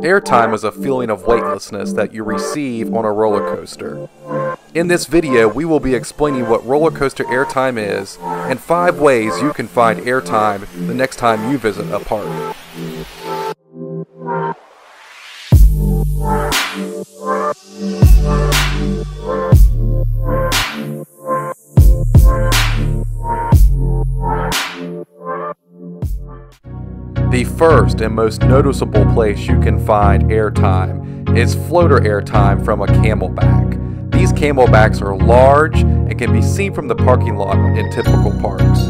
Airtime is a feeling of weightlessness that you receive on a roller coaster. In this video, we will be explaining what roller coaster airtime is and 5 ways you can find airtime the next time you visit a park. The first and most noticeable place you can find airtime is floater airtime from a camelback. These camelbacks are large and can be seen from the parking lot in typical parks.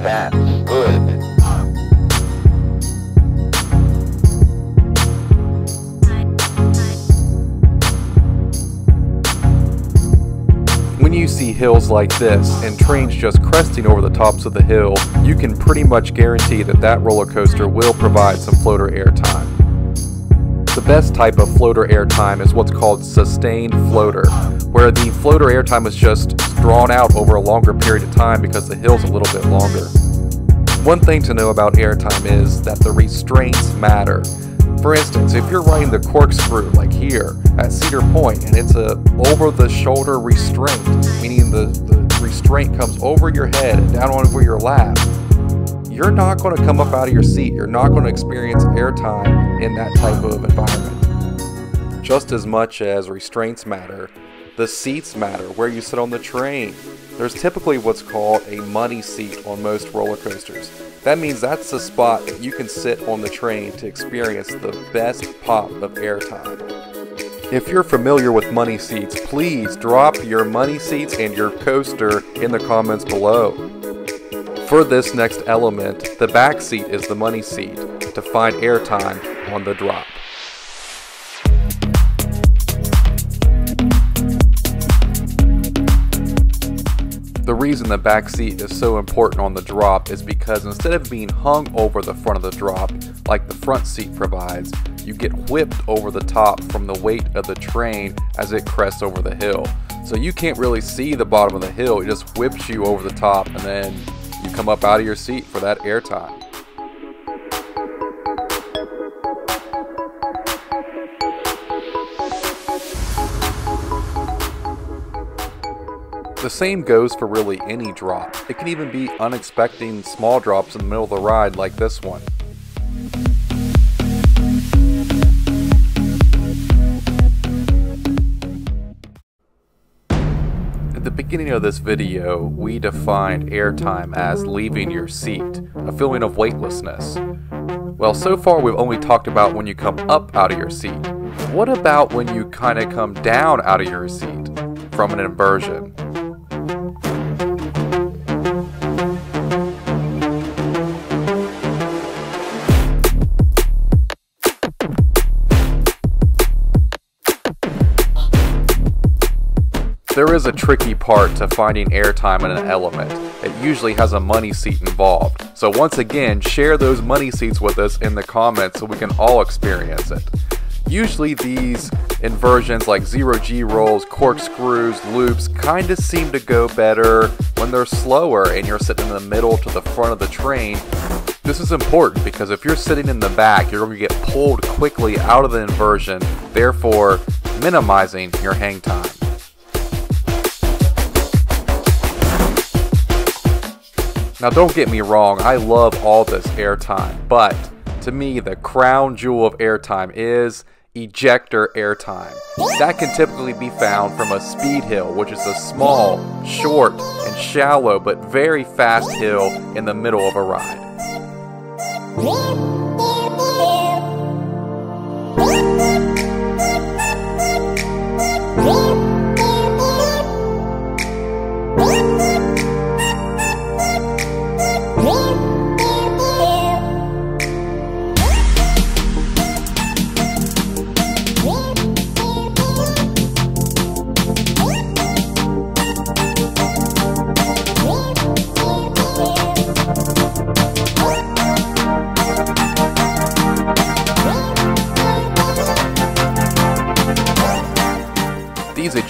That's good. When you see hills like this and trains just cresting over the tops of the hill, you can pretty much guarantee that that roller coaster will provide some floater airtime. The best type of floater airtime is what's called sustained floater, where the floater airtime is just drawn out over a longer period of time because the hill's a little bit longer. One thing to know about airtime is that the restraints matter. For instance, if you're riding the corkscrew like here at Cedar Point and it's a over-the-shoulder restraint, meaning the restraint comes over your head and down over your lap, you're not going to come up out of your seat. You're not going to experience airtime in that type of environment. Just as much as restraints matter, the seats matter, where you sit on the train. There's typically what's called a money seat on most roller coasters. That means that's the spot that you can sit on the train to experience the best pop of airtime. If you're familiar with money seats, please drop your money seats and your coaster in the comments below. For this next element, the back seat is the money seat to find airtime on the drop. The reason the back seat is so important on the drop is because instead of being hung over the front of the drop like the front seat provides, you get whipped over the top from the weight of the train as it crests over the hill. So you can't really see the bottom of the hill, it just whips you over the top and then you come up out of your seat for that airtime. The same goes for really any drop. It can even be unexpected small drops in the middle of the ride like this one. At the beginning of this video, we defined airtime as leaving your seat, a feeling of weightlessness. Well, so far we've only talked about when you come up out of your seat. What about when you kind of come down out of your seat from an inversion? There is a tricky part to finding airtime in an element. It usually has a money seat involved. So once again, share those money seats with us in the comments so we can all experience it. Usually these inversions like zero-G rolls, corkscrews, loops kind of seem to go better when they're slower and you're sitting in the middle to the front of the train. This is important because if you're sitting in the back, you're going to get pulled quickly out of the inversion, therefore minimizing your hang time. Now don't get me wrong, I love all this airtime, but to me the crown jewel of airtime is Ejector Airtime. That can typically be found from a speed hill, which is a small, short, and shallow but very fast hill in the middle of a ride.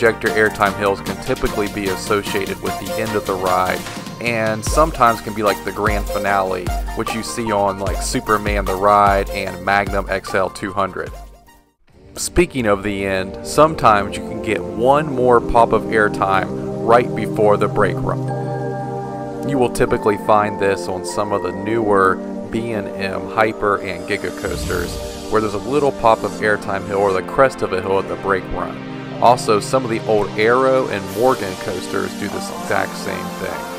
Ejector Airtime hills can typically be associated with the end of the ride, and sometimes can be like the grand finale, which you see on like Superman the Ride and Magnum XL 200. Speaking of the end, sometimes you can get one more pop of airtime right before the brake run. You will typically find this on some of the newer B&M Hyper and Giga coasters, where there's a little pop of airtime hill or the crest of a hill at the brake run. Also, some of the old Aero and Morgan coasters do this exact same thing.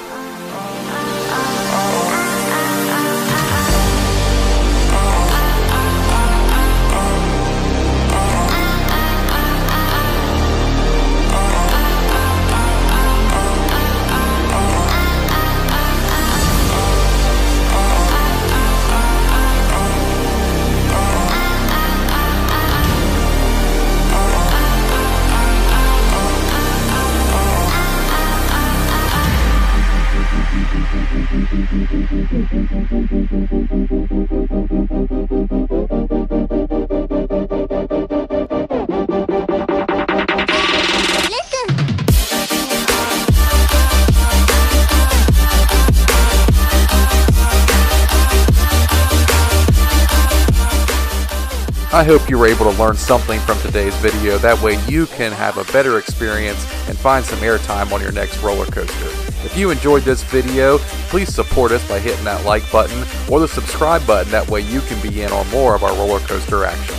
I hope you were able to learn something from today's video. That way you can have a better experience and find some airtime on your next roller coaster. If you enjoyed this video, please support us by hitting that like button or the subscribe button. That way you can be in on more of our roller coaster action.